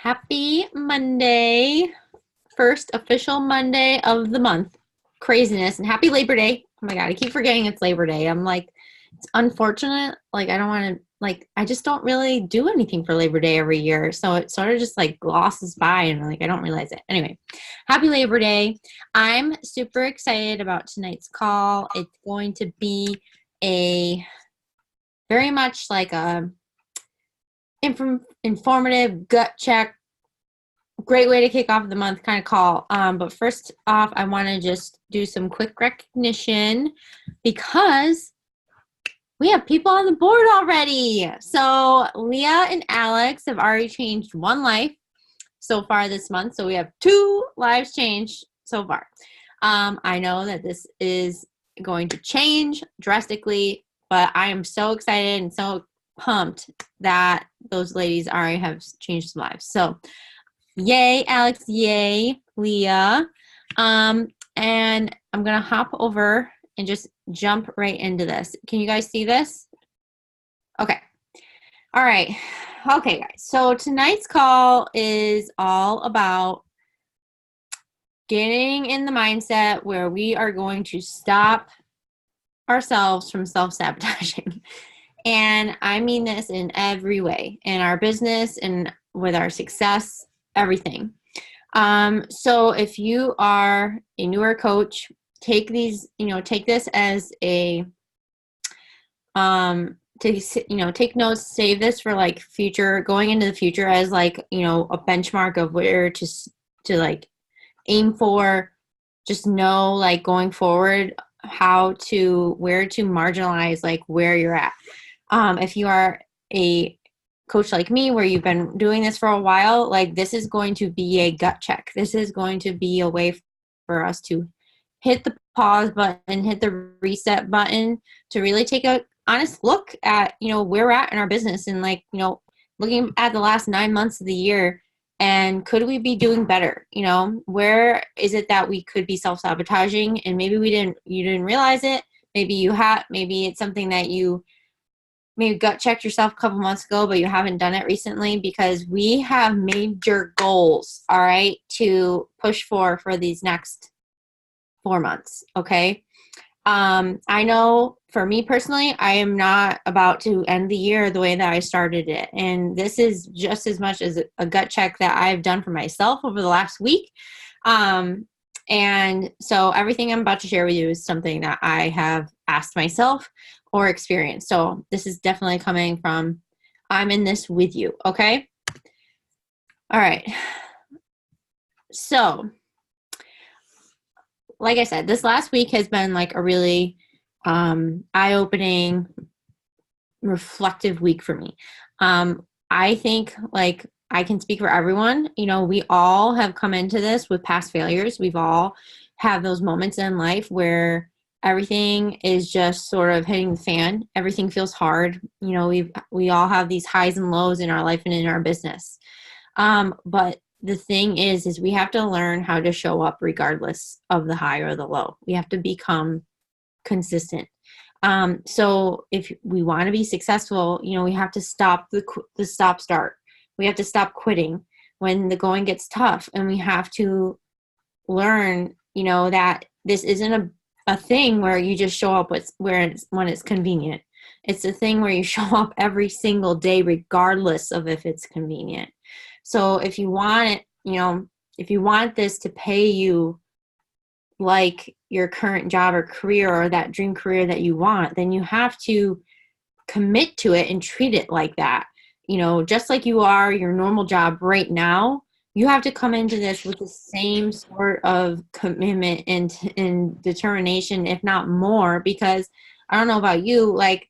Happy Monday. First official Monday of the month. Craziness. And happy Labor Day. Oh my God, I keep forgetting it's Labor Day. I'm like, it's unfortunate. Like, I don't want to, like, I just don't really do anything for Labor Day every year. So it sort of just like glosses by and like, I don't realize it. Anyway, happy Labor Day. I'm super excited about tonight's call. It's going to be a very much like a informative gut check, great way to kick off the month kind of call. But first off, I want to just do some quick recognition because we have people on the board already. So Leah and Alex have already changed one life so far this month. So we have 2 lives changed so far. I know that this is going to change drastically, but I am so excited and so pumped that those ladies already have changed some lives. So yay, Alex, yay, Leah. And I'm going to hop over and just jump right into this. Can you guys see this? Okay. All right. Okay, guys. So tonight's call is all about getting in the mindset where we are going to stop ourselves from self-sabotaging. And I mean this in every way, in our business and with our success, everything. So if you are a newer coach, take these, take this as a, take notes, save this for like future, going into the future as like, a benchmark of where to like aim for. Just know like going forward where to marginalize like where you're at. If you are a coach like me where you've been doing this for a while, like this is going to be a gut check. This is going to be a way for us to hit the pause button, hit the reset button to really take a honest look at, where we're at in our business and like, looking at the last 9 months of the year and could we be doing better? Where is it that we could be self-sabotaging and maybe you didn't realize it. Maybe it's something that you maybe gut checked yourself a couple months ago, but you haven't done it recently because we have major goals, all right, to push for these next 4 months, okay? I know for me personally, I am not about to end the year the way that I started it. And this is just as much as a gut check that I've done for myself over the last week. And so everything I'm about to share with you is something that I have asked myself or experienced. So this is definitely coming from, I'm in this with you, okay? All right. So, like I said, this last week has been like a really eye-opening, reflective week for me. I think like I can speak for everyone. We all have come into this with past failures. We've all have those moments in life where everything is just sort of hitting the fan. Everything feels hard. We all have these highs and lows in our life and in our business. But the thing is we have to learn how to show up regardless of the high or the low. We have to become consistent. So if we want to be successful, we have to stop the stop start. We have to stop quitting when the going gets tough, and we have to learn, that this isn't a thing where you just show up when it's convenient. It's a thing where you show up every single day, regardless of if it's convenient. So if you want it, if you want this to pay you like your current job or career or that dream career that you want, then you have to commit to it and treat it like that. Just like you are your normal job right now, you have to come into this with the same sort of commitment and determination, if not more, because I don't know about you, like,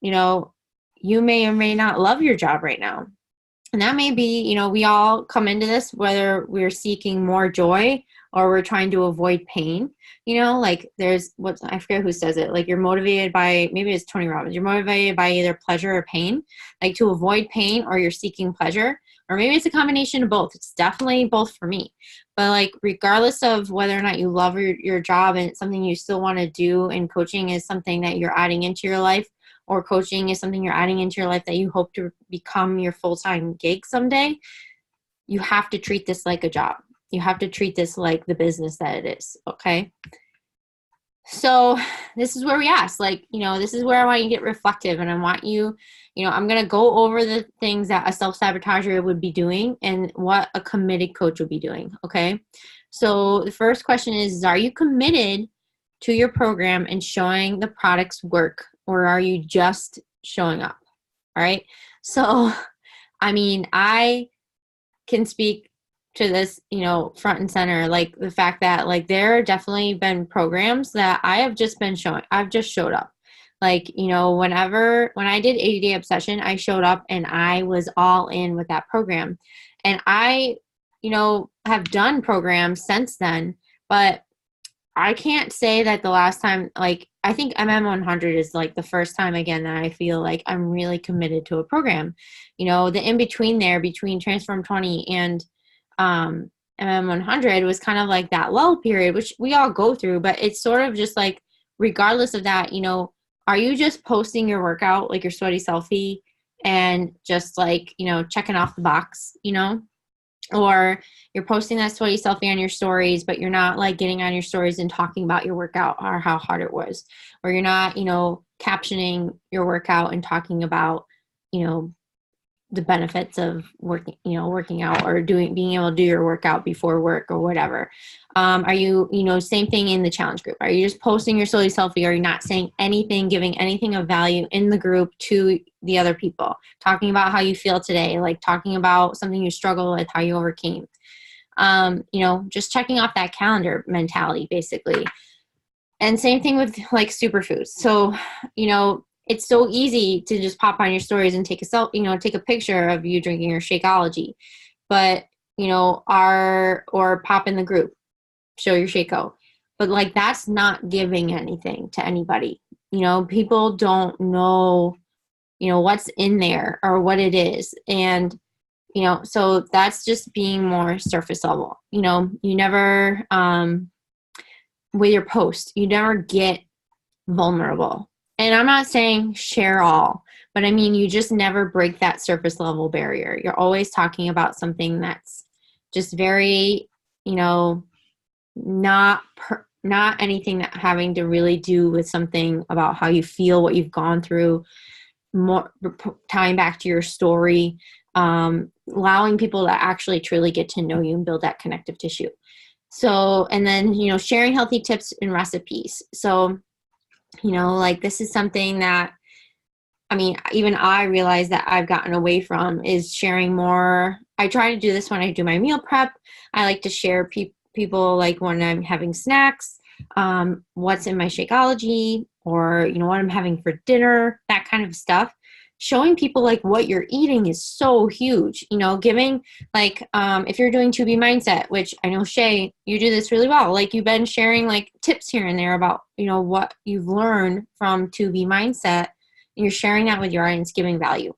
you may or may not love your job right now. And that may be, we all come into this, whether we're seeking more joy or we're trying to avoid pain. Like I forget who says it, like you're motivated by, maybe it's Tony Robbins, you're motivated by either pleasure or pain, like to avoid pain, or you're seeking pleasure, or maybe it's a combination of both. It's definitely both for me. But like, regardless of whether or not you love your job and it's something you still want to do, and coaching is something that you're adding into your life, or coaching is something you're adding into your life that you hope to become your full-time gig someday, you have to treat this like a job. You have to treat this like the business that it is. Okay. So this is where we ask, like, this is where I want you to get reflective, and I want you, I'm going to go over the things that a self-sabotager would be doing and what a committed coach would be doing. Okay. So the first question is, are you committed to your program and showing the products work, or are you just showing up? All right. So, I can speak to this, front and center, like the fact that like there have definitely been programs that I've just showed up. Like, when I did 80-day obsession, I showed up and I was all in with that program. And I, have done programs since then, but I can't say that the last time, like, I think MM100 is like the first time again that I feel like I'm really committed to a program. The in between there, between Transform 20 and MM100 was kind of like that lull period, which we all go through, but it's sort of just like, regardless of that, are you just posting your workout, like your sweaty selfie, and just like, checking off the box, or you're posting that sweaty selfie on your stories, but you're not like getting on your stories and talking about your workout or how hard it was, or you're not, captioning your workout and talking about, the benefits of working out, or being able to do your workout before work or whatever. Are you, same thing in the challenge group. Are you just posting your sweaty selfie? Are you not saying anything, giving anything of value in the group to the other people? Talking about how you feel today, like talking about something you struggle with, how you overcame. Just checking off that calendar mentality, basically. And same thing with like superfoods. So, it's so easy to just pop on your stories and take a picture of you drinking your Shakeology, but, or pop in the group, show your Shakeout. But like, that's not giving anything to anybody. People don't know, what's in there or what it is. And, so that's just being more surface level. You never, with your post, you never get vulnerable. And I'm not saying share all, but you just never break that surface level barrier. You're always talking about something that's just very, not anything that having to really do with something about how you feel, what you've gone through, more tying back to your story, allowing people to actually truly get to know you and build that connective tissue. So, and then, sharing healthy tips and recipes. So, like this is something that, even I realize that I've gotten away from, is sharing more. I try to do this when I do my meal prep. I like to share people like when I'm having snacks, what's in my Shakeology, or, what I'm having for dinner, that kind of stuff. Showing people like what you're eating is so huge, giving like, if you're doing 2B mindset, which I know Shay, you do this really well. Like you've been sharing like tips here and there about, what you've learned from 2B mindset, and you're sharing that with your audience, giving value.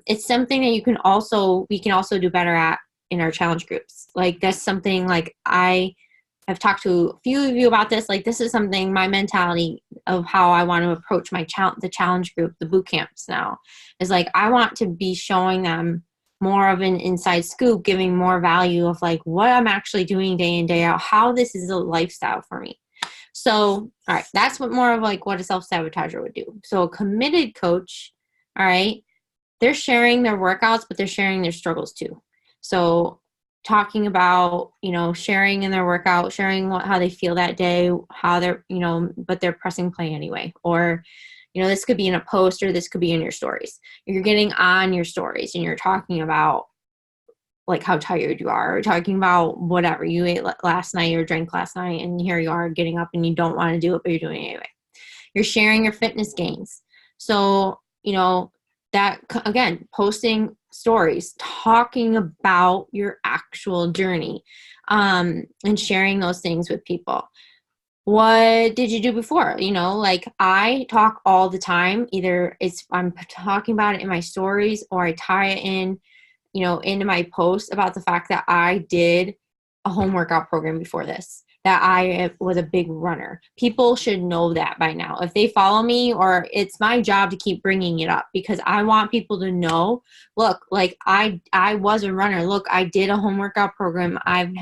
It's something that we can also do better at in our challenge groups. Like that's something like I've talked to a few of you about this. Like this is something, my mentality of how I want to approach the challenge group, the boot camps now, is like, I want to be showing them more of an inside scoop, giving more value of like what I'm actually doing day in, day out, how this is a lifestyle for me. So, all right, that's more of like what a self-sabotager would do. So a committed coach, all right, they're sharing their workouts, but they're sharing their struggles too. So talking about, sharing in their workout, sharing how they feel that day, how they're, but they're pressing play anyway. Or, this could be in a post, or this could be in your stories. You're getting on your stories and you're talking about like how tired you are, or talking about whatever you ate last night or drank last night, and here you are getting up and you don't want to do it, but you're doing it anyway. You're sharing your fitness gains. So, that, again, posting stories, talking about your actual journey, and sharing those things with people. What did you do before? Like I talk all the time. Either I'm talking about it in my stories, or I tie it in, into my posts about the fact that I did a home workout program before this, that I was a big runner. People should know that by now. If they follow me, or it's my job to keep bringing it up, because I want people to know, look, like I was a runner. Look, I did a home workout program. I've,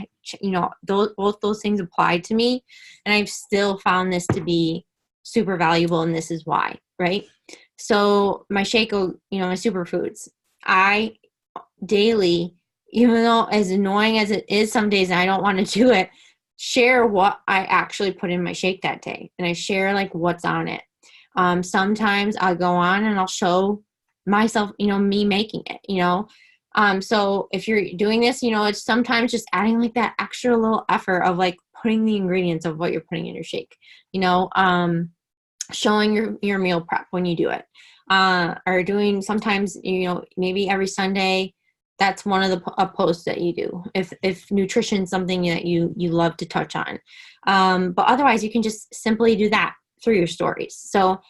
both those things applied to me, and I've still found this to be super valuable, and this is why, right? So my Shaco, my superfoods, I daily, even though as annoying as it is some days and I don't want to do it, share what I actually put in my shake that day. And I share like what's on it. Sometimes I'll go on and I'll show myself, me making it, so if you're doing this, it's sometimes just adding like that extra little effort of like putting the ingredients of what you're putting in your shake, showing your meal prep when you do it, or doing sometimes, maybe every Sunday, that's one of the posts that you do if nutrition is something that you love to touch on. But otherwise you can just simply do that through your stories. So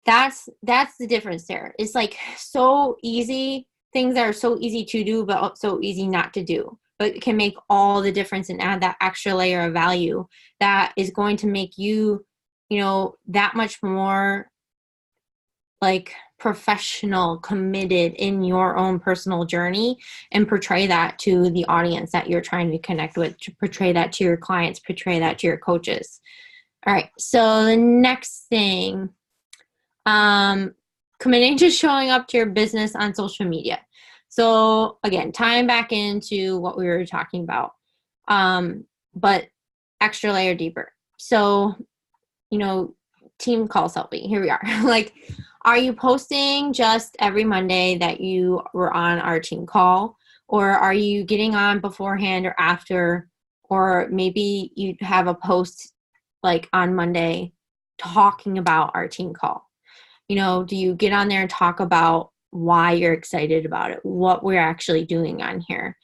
that's the difference there. It's like so easy, things that are so easy to do but so easy not to do, but it can make all the difference and add that extra layer of value that is going to make you that much more like professional, committed in your own personal journey, and portray that to the audience that you're trying to connect with, to portray that to your clients, portray that to your coaches. All right. So the next thing, committing to showing up to your business on social media. So again, tying back into what we were talking about, but extra layer deeper. So, team call selfie. Here we are. Like, are you posting just every Monday that you were on our team call? Or are you getting on beforehand or after? Or maybe you have a post like on Monday talking about our team call. Do you get on there and talk about why you're excited about it, what we're actually doing on here?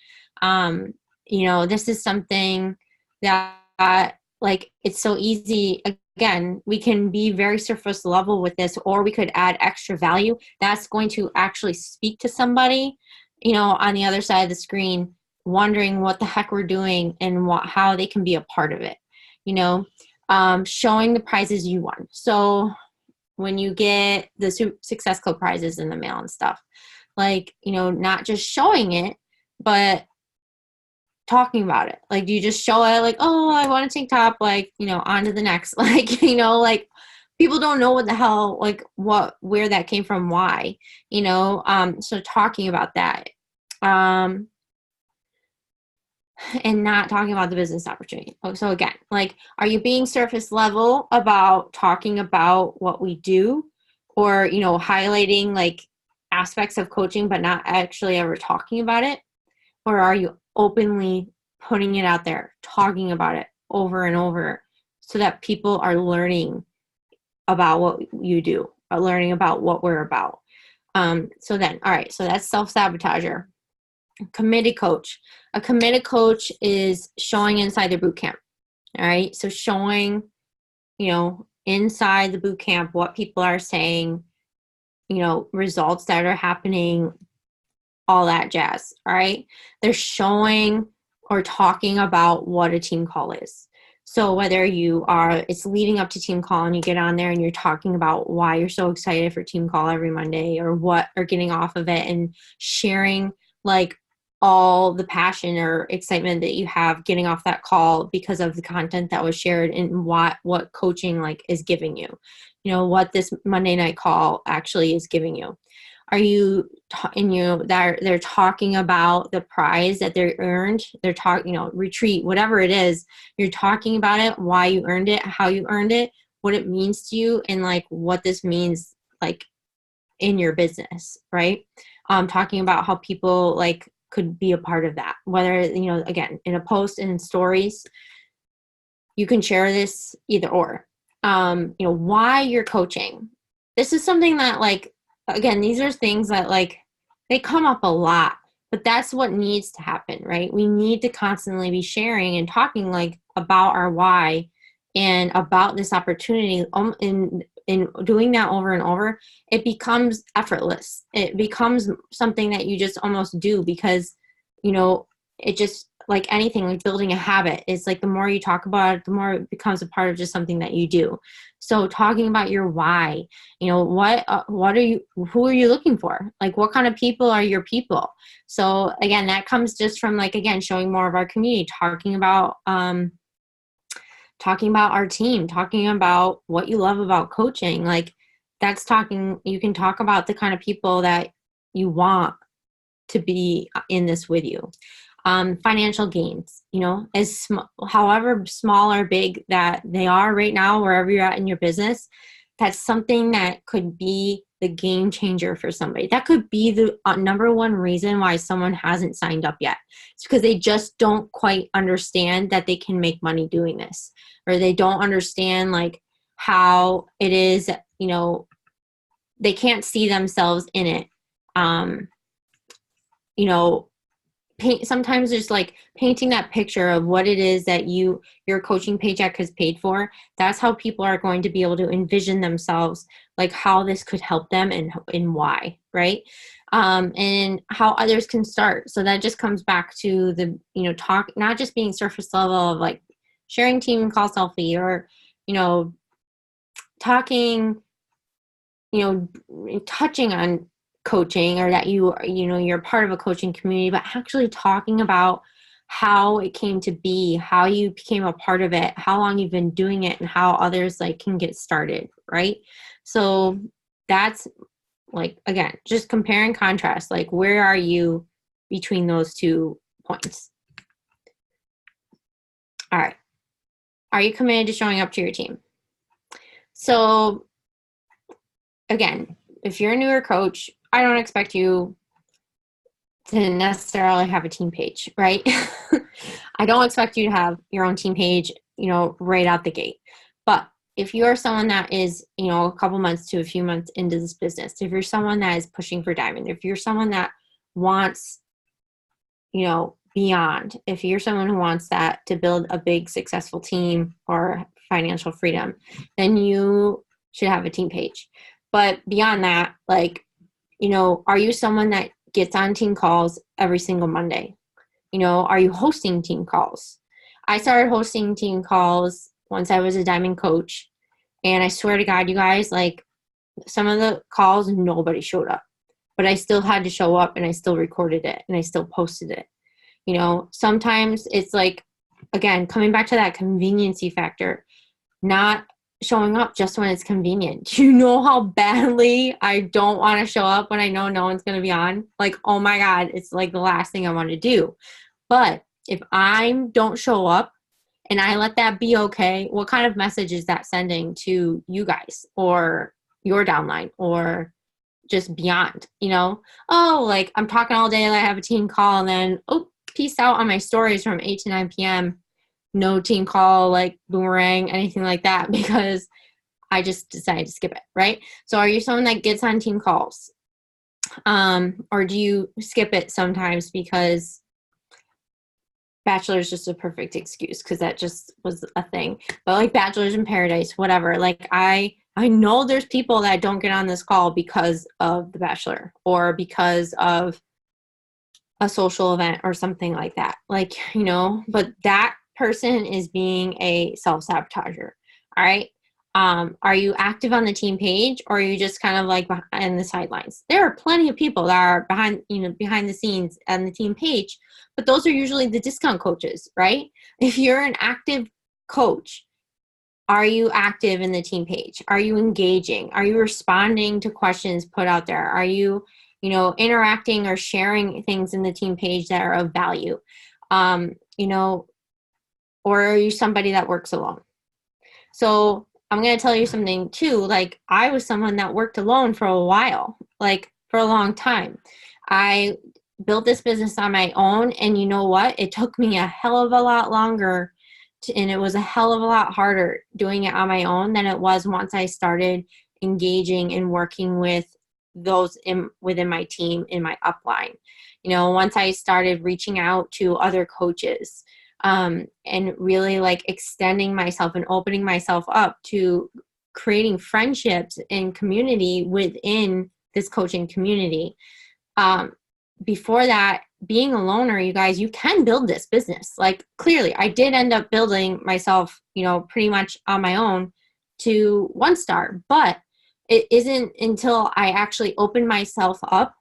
This is something that like, it's so easy. Again, we can be very surface level with this, or we could add extra value that's going to actually speak to somebody, on the other side of the screen, wondering what the heck we're doing and how they can be a part of it, showing the prizes you won. So when you get the Success Club prizes in the mail and stuff, like, not just showing it, but talking about it. Like, do you just show it like, oh, I want a tank top, like, on to the next, like, like people don't know what the hell, like where that came from, why, so talking about that, and not talking about the business opportunity. So again, like, are you being surface level about talking about what we do, or, highlighting like aspects of coaching, but not actually ever talking about it? Or are you openly putting it out there, talking about it over and over, so that people are learning about what you do, or learning about what we're about? So then, all right, so that's self-sabotager. Committed coach. A committed coach is showing inside their boot camp. All right, so showing, inside the boot camp what people are saying, results that are happening, all that jazz. All right. They're showing or talking about what a team call is. So whether it's leading up to team call and you get on there and you're talking about why you're so excited for team call every Monday, or getting off of it and sharing like all the passion or excitement that you have getting off that call because of the content that was shared, and what coaching like is giving you, what this Monday night call actually is giving you. Are you they're talking about the prize that they earned? They're talking, retreat, whatever it is. You're talking about it, why you earned it, how you earned it, what it means to you, and like what this means like in your business, right? Talking about how people like could be a part of that. Whether again in a post and in stories, you can share this either or. Why you're coaching. This is something that like. Again, these are things that like they come up a lot, but that's what needs to happen, right? We need to constantly be sharing and talking like about our why and about this opportunity. In doing that over and over, it becomes effortless. It becomes something that you just almost do because, it just like anything, like building a habit, it's like the more you talk about it, the more it becomes a part of just something that you do. So talking about your why, what are you, who are you looking for? Like, what kind of people are your people? So again, that comes just from, like, again, showing more of our community, talking about our team, talking about what you love about coaching. Like, you can talk about the kind of people that you want to be in this with you. Financial gains, however small or big that they are right now, wherever you're at in your business, that's something that could be the game changer for somebody. That could be the number one reason why someone hasn't signed up yet. It's because they just don't quite understand that they can make money doing this, or they don't understand like how it is, they can't see themselves in it. Sometimes just like painting that picture of what it is that your coaching paycheck has paid for. That's how people are going to be able to envision themselves, like how this could help them and why, right? And how others can start. So that just comes back to the, talk, not just being surface level of like sharing team call selfie or, talking, touching on coaching, or that you're part of a coaching community, but actually talking about how it came to be, how you became a part of it, how long you've been doing it, and how others like can get started, right? So that's like, again, just compare and contrast, like where are you between those 2 points? All right. Are you committed to showing up to your team? So again, if you're a newer coach, I don't expect you to necessarily have a team page, right? I don't expect you to have your own team page, right out the gate. But if you are someone that is, a couple months to a few months into this business, if you're someone that is pushing for diamond, if you're someone that wants, beyond, if you're someone who wants that to build a big successful team or financial freedom, then you should have a team page. But beyond that, like, are you someone that gets on team calls every single Monday? Are you hosting team calls? I started hosting team calls once I was a diamond coach. And I swear to God, you guys, like some of the calls, nobody showed up. But I still had to show up, and I still recorded it, and I still posted it. Sometimes it's like, again, coming back to that conveniency factor, not showing up just when it's convenient. Do you know how badly I don't want to show up when I know no one's going to be on? Like, oh my God, it's like the last thing I want to do. But if I don't show up and I let that be okay, what kind of message is that sending to you guys or your downline or just beyond, Oh, like I'm talking all day and I have a team call, and then, oh, peace out on my stories from 8 to 9 p.m. No team call, like boomerang, anything like that, because I just decided to skip it, right? So are you someone that gets on team calls? Or do you skip it sometimes because Bachelor is just a perfect excuse, because that just was a thing. But like Bachelors in Paradise, whatever. Like I know there's people that don't get on this call because of The Bachelor or because of a social event or something like that. Like, but that person is being a self-sabotager. All right. Are you active on the team page, or are you just kind of like behind the sidelines? There are plenty of people that are behind the scenes on the team page, but those are usually the discount coaches, right? If you're an active coach, are you active in the team page? Are you engaging? Are you responding to questions put out there? Are you, interacting or sharing things in the team page that are of value? Or are you somebody that works alone? So I'm going to tell you something too. Like, I was someone that worked alone for a while, like for a long time. I built this business on my own, and you know what? It took me a hell of a lot longer and it was a hell of a lot harder doing it on my own than it was once I started engaging and working with those within my team, in my upline. Once I started reaching out to other coaches, and really like extending myself and opening myself up to creating friendships and community within this coaching community. Before that, being a loner, you guys, you can build this business. Like, clearly, I did end up building myself, pretty much on my own to 1-star, but it isn't until I actually opened myself up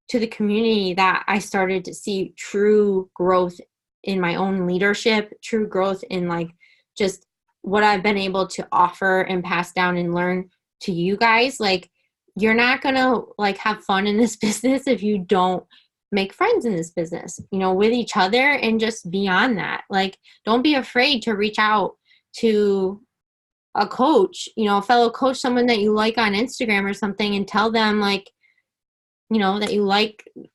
to the community that I started to see true growth in my own leadership, true growth in like just what I've been able to offer and pass down and learn to you guys. Like, you're not gonna like have fun in this business if you don't make friends in this business, with each other, and just beyond that. Like, don't be afraid to reach out to a coach, a fellow coach, someone that you like on Instagram or something, and tell them like, that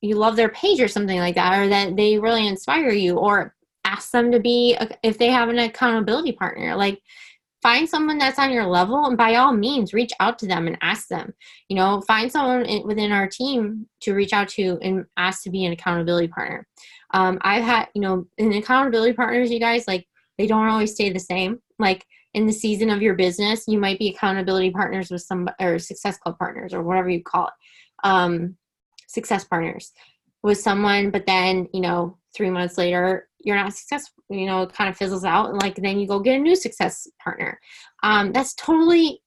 you love their page or something like that, or that they really inspire you, or ask them to be, if they have an accountability partner, like find someone that's on your level, and by all means reach out to them and ask them, find someone within our team to reach out to and ask to be an accountability partner. I've had, in accountability partners, you guys, like, they don't always stay the same. Like, in the season of your business, you might be accountability partners with some, or success club partners, or whatever you call it. Success partners with someone, but then, 3 months later, you're not successful, it kind of fizzles out. And like, then you go get a new success partner. That's totally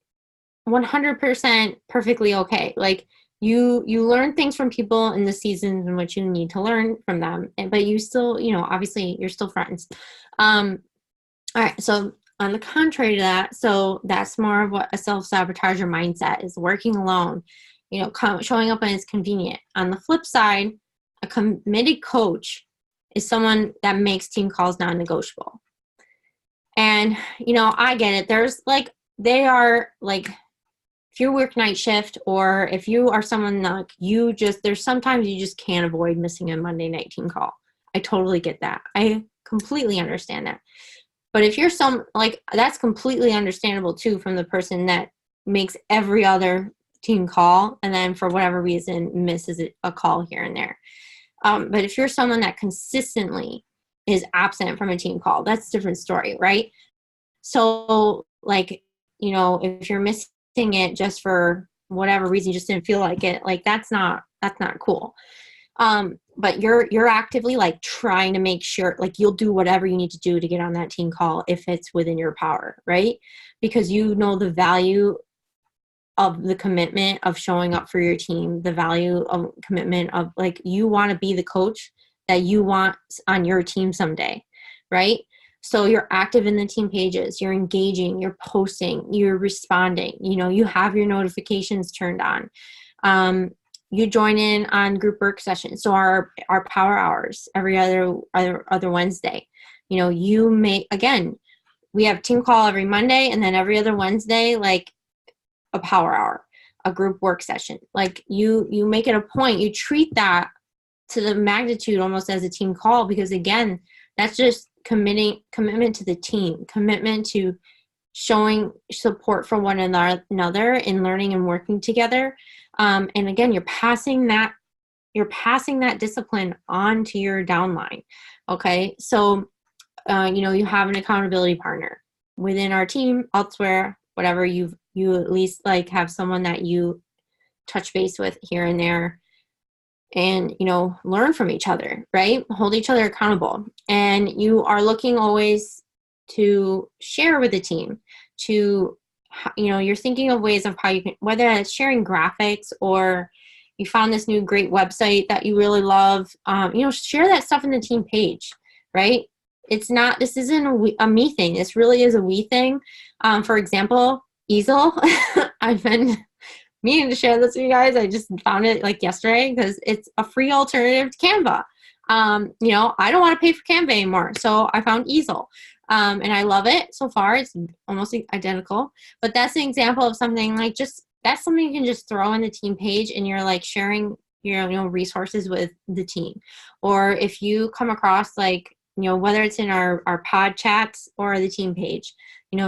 100% perfectly okay. Like, you learn things from people in the seasons in which you need to learn from them. But you still, obviously you're still friends. All right. So on the contrary to that, so that's more of what a self-sabotager mindset is: working alone, showing up when it's convenient. On the flip side, a committed coach is someone that makes team calls non-negotiable. And, I get it. There's like, they are like, if you work night shift, or if you are someone like there's sometimes you just can't avoid missing a Monday night team call. I totally get that. I completely understand that. But if you're that's completely understandable too, from the person that makes every other team call and then for whatever reason misses a call here and there. But if you're someone that consistently is absent from a team call, that's a different story, right? So like, if you're missing it just for whatever reason, you just didn't feel like it, like that's not cool. But you're actively like trying to make sure, like, you'll do whatever you need to do to get on that team call if it's within your power, right? Because you know the value of the commitment of showing up for your team, the value of commitment of like, you want to be the coach that you want on your team someday, right? So you're active in the team pages, you're engaging, you're posting, you're responding, you have your notifications turned on. You join in on group work sessions. So our power hours every other Wednesday, you may, again, we have team call every Monday, and then every other Wednesday, like a power hour, a group work session. Like, you make it a point, you treat that to the magnitude almost as a team call, because again, that's just commitment to the team, commitment to showing support for one another in learning and working together. And again, you're passing that discipline on to your downline. Okay. So, you have an accountability partner within our team, elsewhere, whatever, you at least like have someone that you touch base with here and there, and, learn from each other, right? Hold each other accountable. And you are looking always to share with the team, to, you're thinking of ways of how you can, whether it's sharing graphics, or you found this new great website that you really love, share that stuff in the team page, right? This isn't a me thing. This really is a we thing. For example, Tsll. I've been meaning to share this with you guys. I just found it like yesterday because it's a free alternative to Canva. I don't want to pay for Canva anymore, so I found Tsll. And I love it so far. It's almost identical, but that's an example of something like that's something you can just throw in the team page, and you're like sharing resources with the team. Or if you come across like, whether it's in our pod chats or the team page,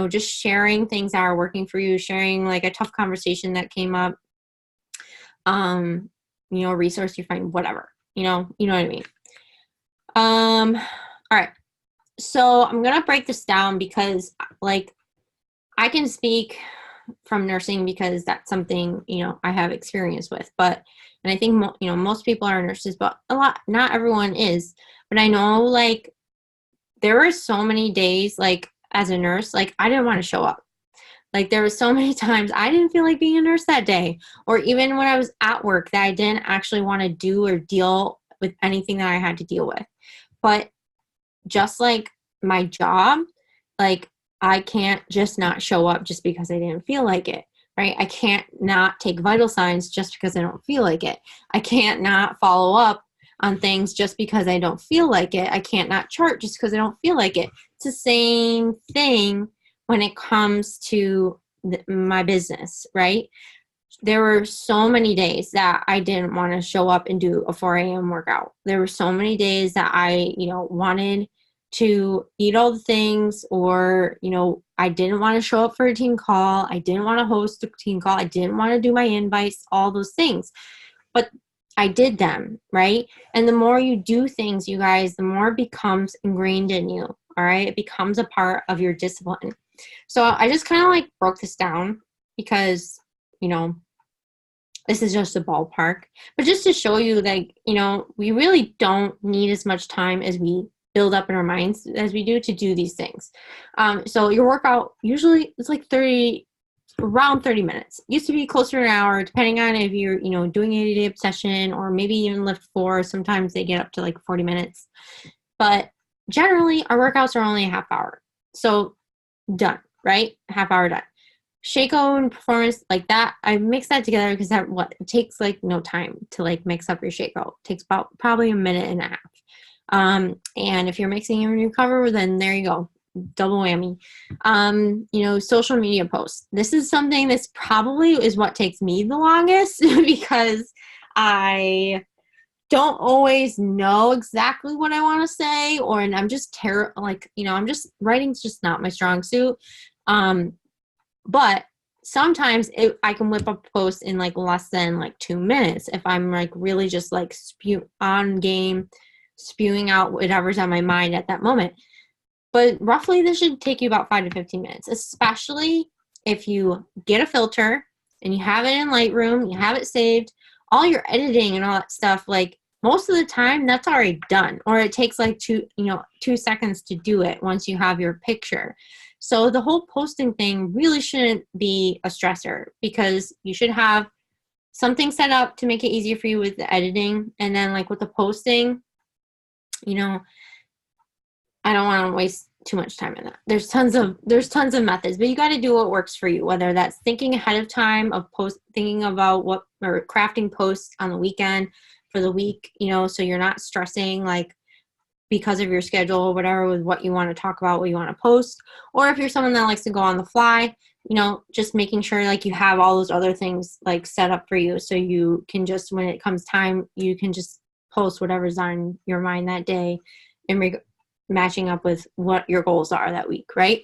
just sharing things that are working for you, sharing like a tough conversation that came up, resource you find, whatever, you know what I mean? All right. So I'm going to break this down because like I can speak from nursing because that's something, you know, I have experience with. But, and I think, you know, most people are nurses, but not everyone is. But I know, like, there were so many days, like, as a nurse, like, I didn't want to show up. Like, there were so many times I didn't feel like being a nurse that day, or even when I was at work that I didn't actually want to do or deal with anything that I had to deal with. But just like my job, like, I can't just not show up just because I didn't feel like it, right? I can't not take vital signs just because I don't feel like it. I can't not follow up on things just because I don't feel like it. I can't not chart just because I don't feel like it. It's the same thing when it comes to my business, right? There were so many days that I didn't want to show up and do a 4 a.m. workout. There were so many days that I, you know, wanted to eat all the things, or, you know, I didn't want to show up for a team call. I didn't want to host a team call. I didn't want to do my invites, all those things. But I did them, right? And the more you do things, you guys, the more it becomes ingrained in you, all right? It becomes a part of your discipline. So I just kind of like broke this down because, you know, this is just a ballpark, but just to show you, like, you know, we really don't need as much time as we build up in our minds as we do to do these things. So your workout, usually it's like around 30 minutes. Used to be closer to an hour, depending on if you're, you know, doing 80-day obsession or maybe even lift 4. Sometimes they get up to like 40 minutes. But generally, our workouts are only a half hour. So done, right? Half hour done. Shakeout and performance like that, I mix that together because it takes like no time to like mix up your shakeout. It takes about probably a minute and a half. And if you're mixing and recover, then there you go. Double whammy. You know, social media posts. This is something that's probably is what takes me the longest because I don't always know exactly what I want to say, and I'm just like, you know, I'm just writing's just not my strong suit. But sometimes I can whip up a post in like less than like 2 minutes if I'm like really just like spewing out whatever's on my mind at that moment. But roughly this should take you about 5 to 15 minutes, especially if you get a filter and you have it in Lightroom, you have it saved, all your editing and all that stuff, like most of the time that's already done, or it takes like 2 seconds to do it once you have your picture. So the whole posting thing really shouldn't be a stressor because you should have something set up to make it easier for you with the editing. And then like with the posting, you know, I don't want to waste too much time in that. There's tons of methods, but you got to do what works for you, whether that's thinking ahead of time of thinking about or crafting posts on the weekend for the week, you know, so you're not stressing like because of your schedule or whatever with what you want to talk about, what you want to post. Or if you're someone that likes to go on the fly, you know, just making sure like you have all those other things like set up for you so you can just, when it comes time, you can just post whatever's on your mind that day and matching up with what your goals are that week, right?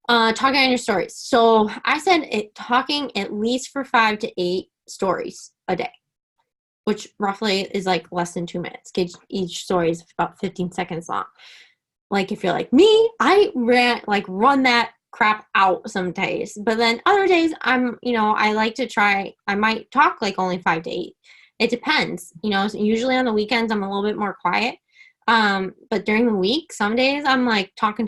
Talking on your stories. So I said talking at least for 5 to 8 stories a day, which roughly is like less than 2 minutes. Each story is about 15 seconds long. Like if you're like me, I run that crap out some days. But then other days I like to try, I might talk like only 5 to 8. It depends. You know, usually on the weekends I'm a little bit more quiet. But during the week, some days I'm like talking.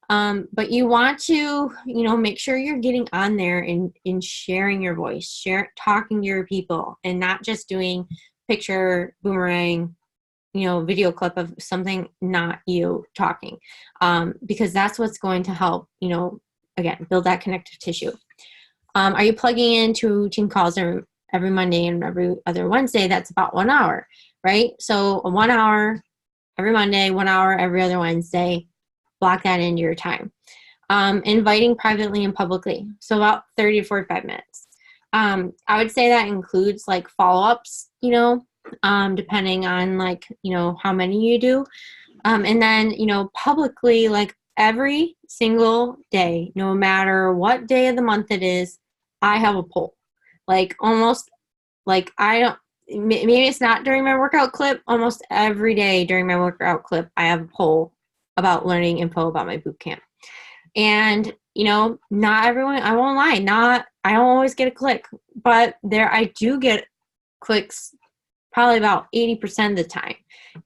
But you want to, you know, make sure you're getting on there and sharing your voice, talking to your people, and not just doing picture boomerang, you know, video clip of something not you talking, because that's what's going to help, you know, again, build that connective tissue. Are you plugging into team calls every Monday and every other Wednesday? That's about 1 hour, right? So 1 hour every Monday, 1 hour every other Wednesday. Block that into your time. Inviting privately and publicly. So about 30 to 45 minutes. I would say that includes like follow-ups, you know, depending on like, you know, how many you do. And then, you know, publicly, like every single day, no matter what day of the month it is, I have a poll. Like almost like maybe it's not during my workout clip. Almost every day during my workout clip, I have a poll about learning info about my boot camp. And not everyone, I won't lie, I don't always get a click, but I do get clicks probably about 80% of the time.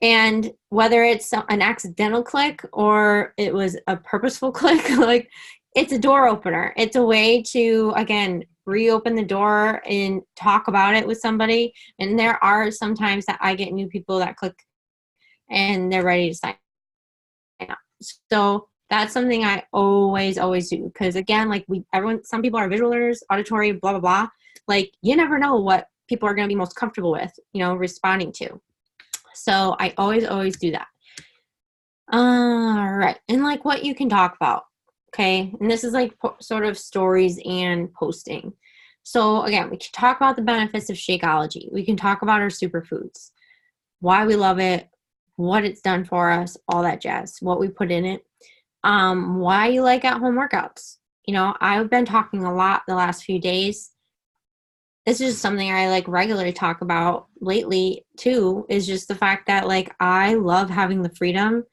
And whether it's an accidental click or it was a purposeful click, like it's a door opener. It's a way to, again, reopen the door and talk about it with somebody. And there are some times that I get new people that click and they're ready to sign up. So that's something I always do. Because again, like some people are visual learners, auditory, blah, blah, blah. Like you never know what people are going to be most comfortable with, responding to. So I always do that. All right. And like what you can talk about. Okay. And this is like sort of stories and posting. So again, we can talk about the benefits of Shakeology. We can talk about our superfoods, why we love it, what it's done for us, all that jazz, what we put in it, why you like at-home workouts. I've been talking a lot the last few days. This is something I like regularly talk about lately too, is just the fact that like I love having the freedom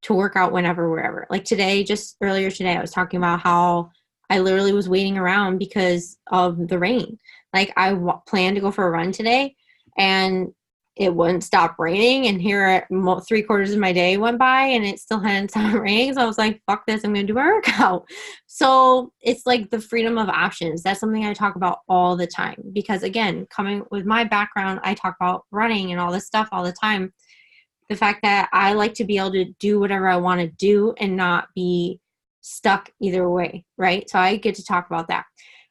to work out whenever, wherever. Like today, just earlier today, I was talking about how I literally was waiting around because of the rain. Like I planned to go for a run today and it wouldn't stop raining, and here 3/4 of my day went by and it still hadn't stopped raining. So I was like, fuck this, I'm going to do my workout. So it's like the freedom of options. That's something I talk about all the time because again, coming with my background, I talk about running and all this stuff all the time. The fact that I like to be able to do whatever I want to do and not be stuck either way, right? So I get to talk about that.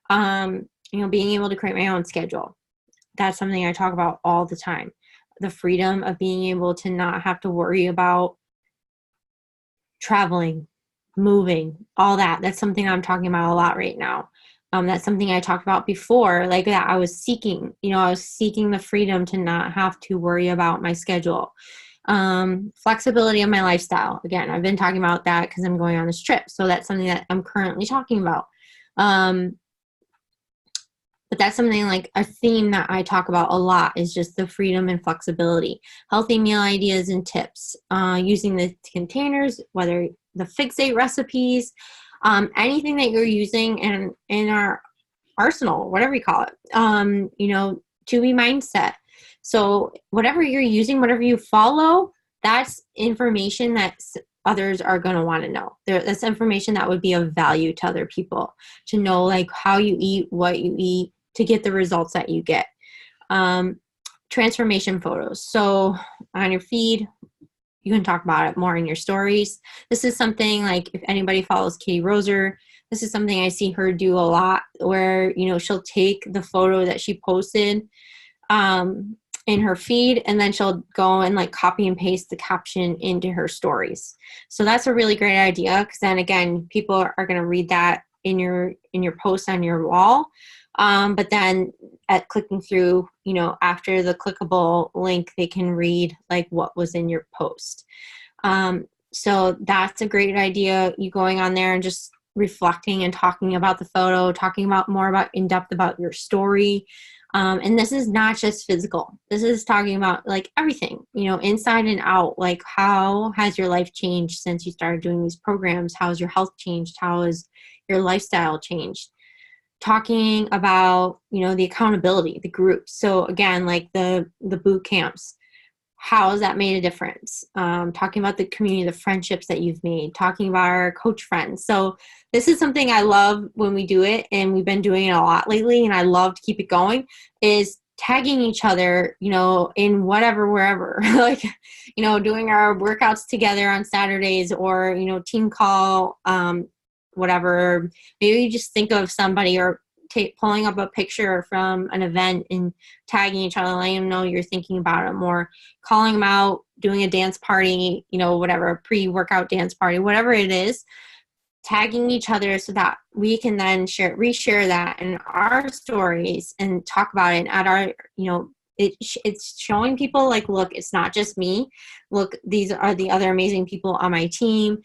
Being able to create my own schedule. That's something I talk about all the time. The freedom of being able to not have to worry about traveling, moving, all that. That's something I'm talking about a lot right now. That's something I talked about before, like that I was seeking, I was seeking the freedom to not have to worry about my schedule. Flexibility of my lifestyle. Again, I've been talking about that because I'm going on this trip. So that's something that I'm currently talking about. But that's something like a theme that I talk about a lot is just the freedom and flexibility. Healthy meal ideas and tips, using the containers, whether the fixate recipes, anything that you're using in our arsenal, whatever you call it, to be mindset. So whatever you're using, whatever you follow, that's information that others are going to want to know. That's information that would be of value to other people to know, like how you eat, what you eat, to get the results that you get. Transformation photos. So on your feed, you can talk about it more in your stories. This is something like if anybody follows Katie Roser, this is something I see her do a lot where, she'll take the photo that she posted in her feed and then she'll go and like copy and paste the caption into her stories. So that's a really great idea because then again, people are going to read that in your post on your wall. But then at clicking through, after the clickable link, they can read like what was in your post. So that's a great idea. You going on there and just reflecting and talking about the photo, talking about more about in depth about your story. And this is not just physical. This is talking about like everything, inside and out. Like how has your life changed since you started doing these programs? How has your health changed? How has your lifestyle changed? Talking about, the accountability, the groups. So again, like the boot camps, how has that made a difference? Talking about the community, the friendships that you've made, talking about our coach friends. So this is something I love when we do it, and we've been doing it a lot lately, and I love to keep it going, is tagging each other, in whatever, wherever, like, doing our workouts together on Saturdays or, team call, whatever. Maybe you just think of somebody or pulling up a picture from an event and tagging each other, letting them know you're thinking about them, or calling them out, doing a dance party, whatever, a pre-workout dance party, whatever it is, tagging each other so that we can then reshare that in our stories and talk about it at our, it's showing people like, look, it's not just me. Look, these are the other amazing people on my team.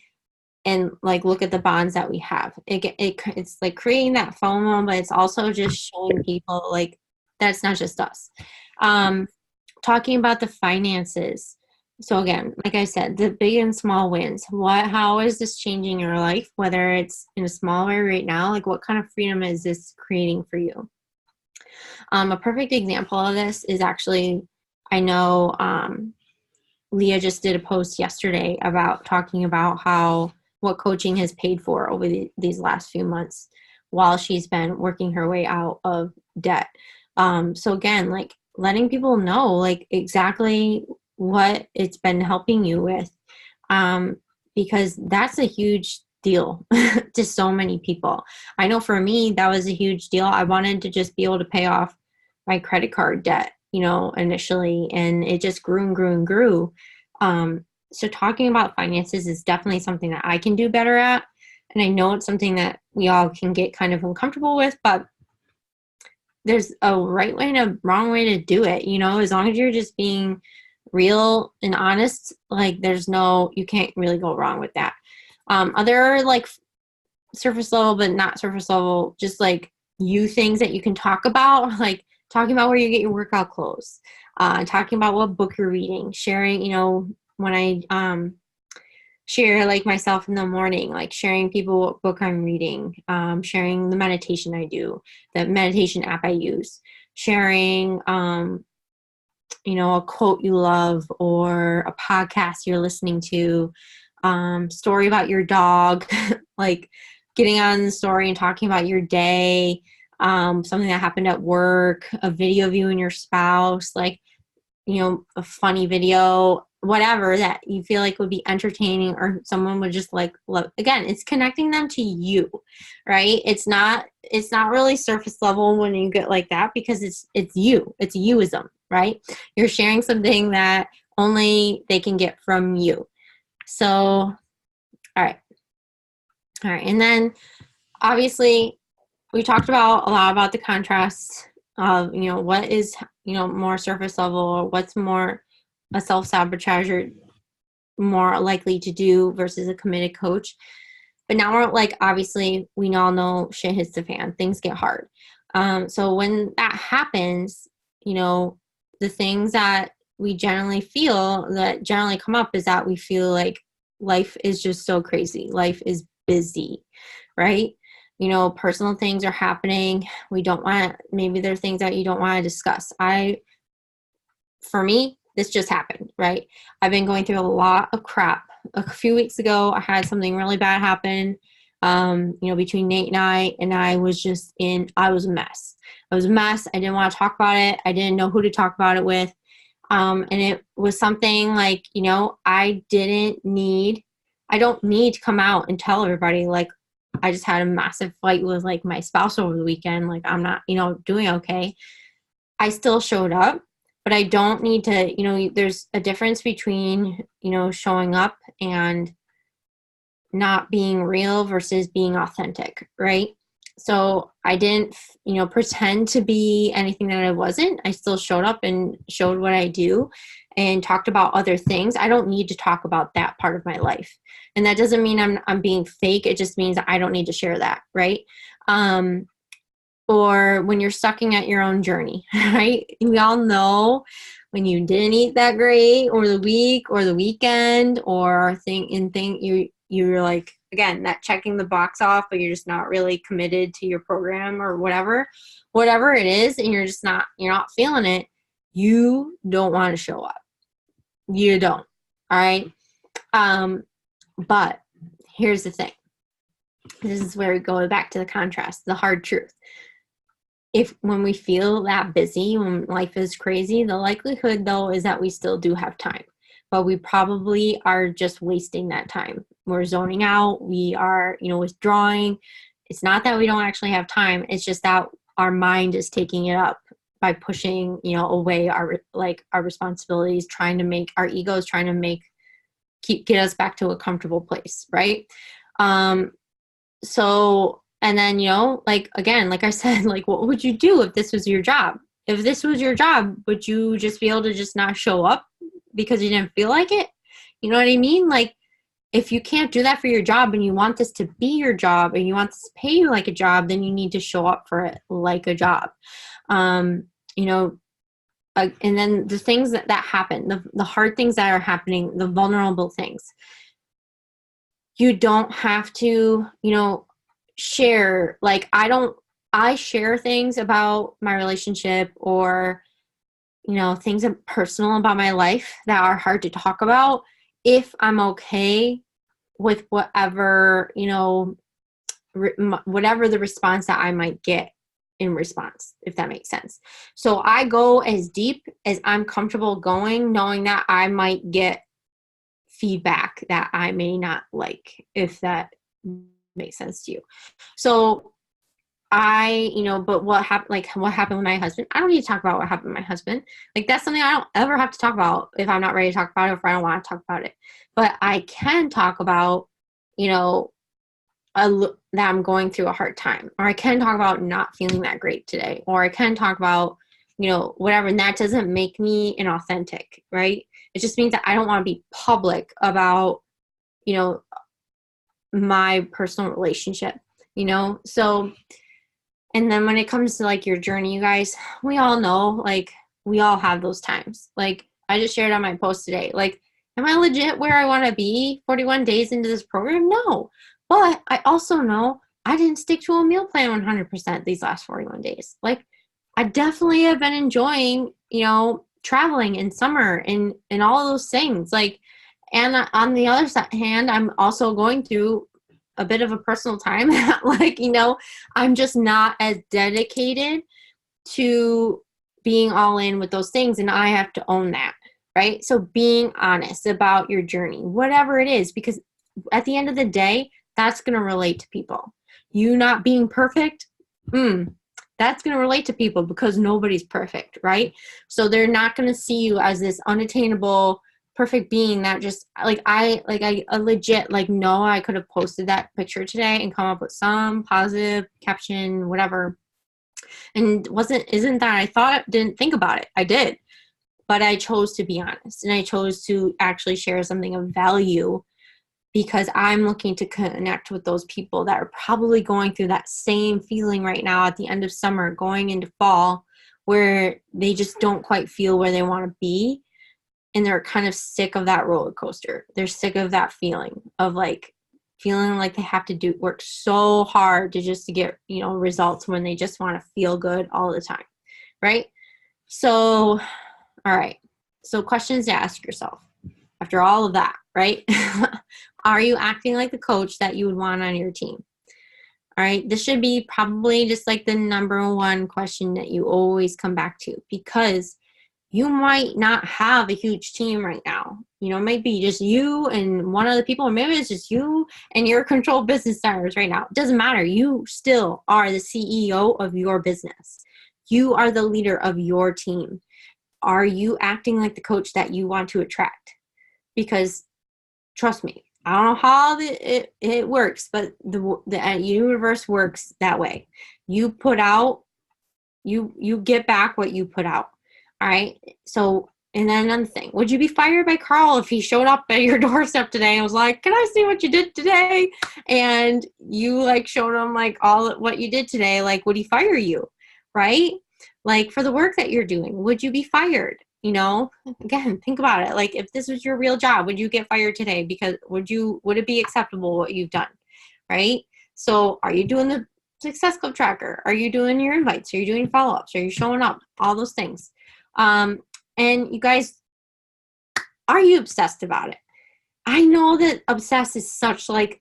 And like, look at the bonds that we have. It's like creating that FOMO, but it's also just showing people like, that's not just us. Talking about the finances. So again, like I said, the big and small wins. How is this changing your life? Whether it's in a small way right now, like what kind of freedom is this creating for you? A perfect example of this is actually, I know Leah just did a post yesterday about talking about what coaching has paid for over these last few months while she's been working her way out of debt. So again, like letting people know like exactly what it's been helping you with, because that's a huge deal to so many people. I know for me, that was a huge deal. I wanted to just be able to pay off my credit card debt, initially, and it just grew and grew and grew. So talking about finances is definitely something that I can do better at. And I know it's something that we all can get kind of uncomfortable with, but there's a right way and a wrong way to do it. As long as you're just being real and honest, like you can't really go wrong with that. Other like surface level, but not surface level, just like things that you can talk about, like talking about where you get your workout clothes, talking about what book you're reading, sharing, when I share like myself in the morning, like sharing people what book I'm reading, sharing the meditation I do, the meditation app I use, sharing, a quote you love or a podcast you're listening to, story about your dog, like getting on the story and talking about your day, something that happened at work, a video of you and your spouse, like, a funny video, whatever that you feel like would be entertaining or someone would just like love. Again, it's connecting them to you, right? It's not really surface level when you get like that, because it's youism, right? You're sharing something that only they can get from you. So, all right. And then obviously we talked about a lot about the contrasts of, what is, more surface level, or what's more a self-sabotager more likely to do versus a committed coach. But now we're like, obviously we all know shit hits the fan, things get hard. So when that happens, the things that we generally feel that generally come up is that we feel like life is just so crazy. Life is busy, right? Personal things are happening. Maybe there are things that you don't want to discuss. For me, this just happened, right? I've been going through a lot of crap. A few weeks ago, I had something really bad happen, between Nate and I was a mess. I was a mess. I didn't want to talk about it. I didn't know who to talk about it with. And it was something like, I don't need to come out and tell everybody, like, I just had a massive fight with like my spouse over the weekend. Like, I'm not, doing okay. I still showed up, but I don't need to, there's a difference between, showing up and not being real versus being authentic, right? So I didn't, pretend to be anything that I wasn't. I still showed up and showed what I do and talked about other things. I don't need to talk about that part of my life. And that doesn't mean I'm being fake. It just means I don't need to share that, right? Or when you're sucking at your own journey, right? We all know when you didn't eat that great, or the week or the weekend, or you're like, again, that checking the box off, but you're just not really committed to your program or whatever it is, and you're not feeling it. You don't want to show up. You don't. All right. But here's the thing. This is where we go back to the contrast, the hard truth. When we feel that busy, when life is crazy, the likelihood though is that we still do have time, but we probably are just wasting that time. We're zoning out. We are, withdrawing. It's not that we don't actually have time. It's just that our mind is taking it up by pushing, away our responsibilities, our egos trying to get us back to a comfortable place. Right. And then, again, like I said, like, what would you do if this was your job? If this was your job, would you just be able to just not show up because you didn't feel like it? You know what I mean? Like, if you can't do that for your job and you want this to be your job and you want this to pay you like a job, then you need to show up for it like a job. and then the things that happen, the hard things that are happening, the vulnerable things, you don't have to, share. Like, I share things about my relationship or, things personal about my life that are hard to talk about if I'm okay with whatever, whatever the response that I might get in response, if that makes sense. So I go as deep as I'm comfortable going, knowing that I might get feedback that I may not like, if that makes sense to you. So but what happened with my husband, I don't need to talk about what happened with my husband. Like, that's something I don't ever have to talk about if I'm not ready to talk about it, or if I don't want to talk about it. But I can talk about, that I'm going through a hard time, or I can talk about not feeling that great today, or I can talk about, whatever. And that doesn't make me inauthentic, right? It just means that I don't want to be public about, my personal relationship, So, and then when it comes to like your journey, you guys, we all know, like, we all have those times. Like, I just shared on my post today, like, am I legit where I want to be 41 days into this program? No. But I also know I didn't stick to a meal plan 100% these last 41 days. Like, I definitely have been enjoying, traveling in summer and all of those things. Like, and on the other hand, I'm also going through a bit of a personal time that, like, I'm just not as dedicated to being all in with those things. And I have to own that, right? So being honest about your journey, whatever it is, because at the end of the day, that's going to relate to people. You not being perfect, that's going to relate to people, because nobody's perfect, right? So they're not going to see you as this unattainable, perfect being that just, I legit, like, know I could have posted that picture today and come up with some positive caption, whatever. And isn't that I didn't think about it. I did. But I chose to be honest, and I chose to actually share something of value, because I'm looking to connect with those people that are probably going through that same feeling right now at the end of summer, going into fall, where they just don't quite feel where they want to be. And they're kind of sick of that roller coaster. They're sick of that feeling of, like, feeling like they have to work so hard to get, results, when they just want to feel good all the time. Right? So, all right. So, questions to ask yourself after all of that, right? Are you acting like the coach that you would want on your team? All right. This should be probably just like the number one question that you always come back to, because you might not have a huge team right now. It might be just you and one other people, or maybe it's just you and your control business owners right now. It doesn't matter. You still are the CEO of your business. You are the leader of your team. Are you acting like the coach that you want to attract? Because trust me, I don't know how it works, but the universe works that way. You put out, you get back what you put out. All right. So, and then another thing, would you be fired by Carl if he showed up at your doorstep today and was like, can I see what you did today? And you, like, showed him, like, all what you did today. Like, would he fire you? Right? Like, for the work that you're doing, would you be fired? Again, think about it. Like, if this was your real job, would you get fired today? Because would it be acceptable what you've done? Right? So are you doing the Success Club tracker? Are you doing your invites? Are you doing follow-ups? Are you showing up? All those things. And you guys, are you obsessed about it? I know that obsessed is such, like,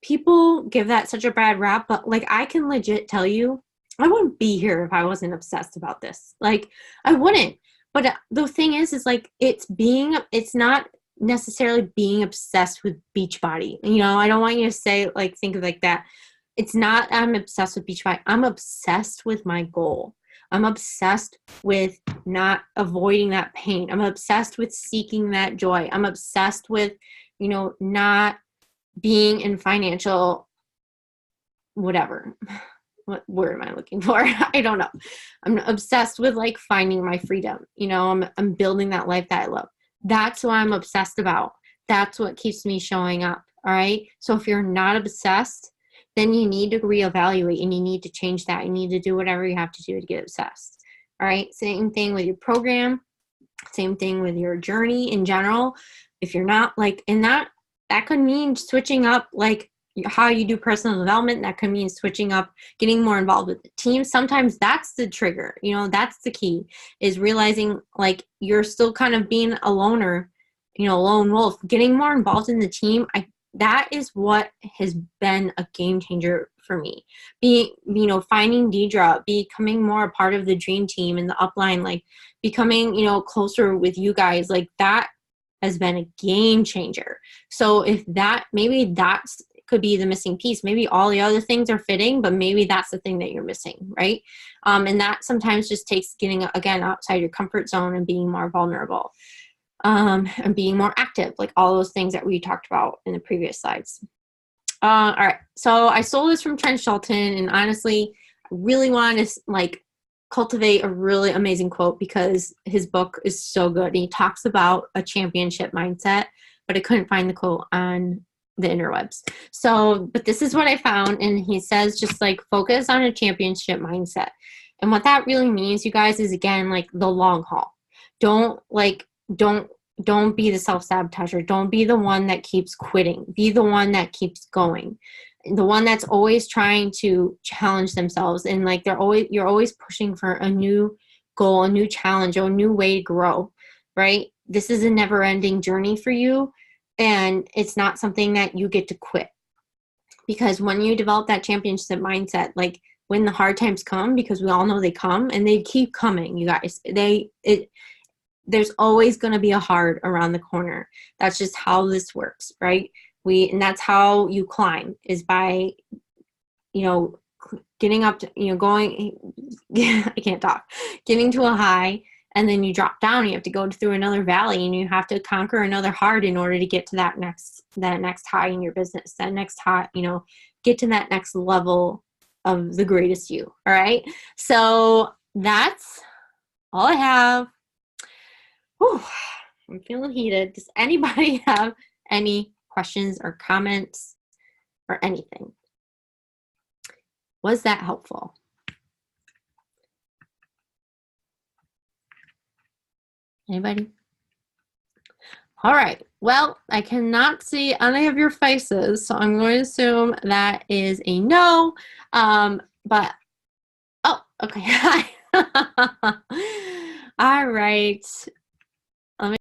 people give that such a bad rap, but, like, I can legit tell you, I wouldn't be here if I wasn't obsessed about this. Like, I wouldn't. But the thing is like, it's not necessarily being obsessed with Beachbody. I don't want you to say, like, think of like that. It's not, I'm obsessed with Beachbody. I'm obsessed with my goal. I'm obsessed with not avoiding that pain. I'm obsessed with seeking that joy. I'm obsessed with, not being in financial whatever. What word am I looking for? I don't know. I'm obsessed with, like, finding my freedom. I'm building that life that I love. That's what I'm obsessed about. That's what keeps me showing up. All right. So if you're not obsessed, then you need to reevaluate, and you need to change that. You need to do whatever you have to do to get obsessed. All right. Same thing with your program. Same thing with your journey in general. If you're not like, and that could mean switching up like how you do personal development. That could mean switching up, getting more involved with the team. Sometimes that's the trigger, you know, that's the key, is realizing like you're still kind of being a loner, you know, lone wolf. Getting more involved in the team, that is what has been a game changer for me. Being, you know, finding Deidre, becoming more a part of the dream team and the upline, like becoming, you know, closer with you guys, like that has been a game changer. So if that, maybe that's could be the missing piece. Maybe all the other things are fitting, but maybe that's the thing that you're missing, right? And that sometimes just takes getting, again, outside your comfort zone and being more vulnerable, and being more active, like all those things that we talked about in the previous slides. All right, so I stole this from Trent Shelton, and honestly, I really want to like cultivate a really amazing quote because his book is so good. And he talks about a championship mindset, but I couldn't find the quote on the interwebs. So, but this is what I found, and he says just like focus on a championship mindset. And what that really means, you guys, is again like the long haul. Don't be the self-sabotager. Don't be the one that keeps quitting. Be the one that keeps going. The one that's always trying to challenge themselves, and like you're always pushing for a new goal, a new challenge, or a new way to grow, right? This is a never-ending journey for you, and it's not something that you get to quit. Because when you develop that championship mindset, like when the hard times come, because we all know they come and they keep coming, you guys, there's always going to be a hard around the corner. That's just how this works, right? And that's how you climb, is by, you know, getting up to, you know, going, I can't talk, getting to a high, and then you drop down. You have to go through another valley, and you have to conquer another hard in order to get to that next high in your business, that next high, you know, get to that next level of the greatest you. All right. So that's all I have. Whew, I'm feeling heated. Does anybody have any questions or comments or anything? Was that helpful? Anybody? All right. Well, I cannot see any of your faces, so I'm going to assume that is a no. But, oh, okay. All right.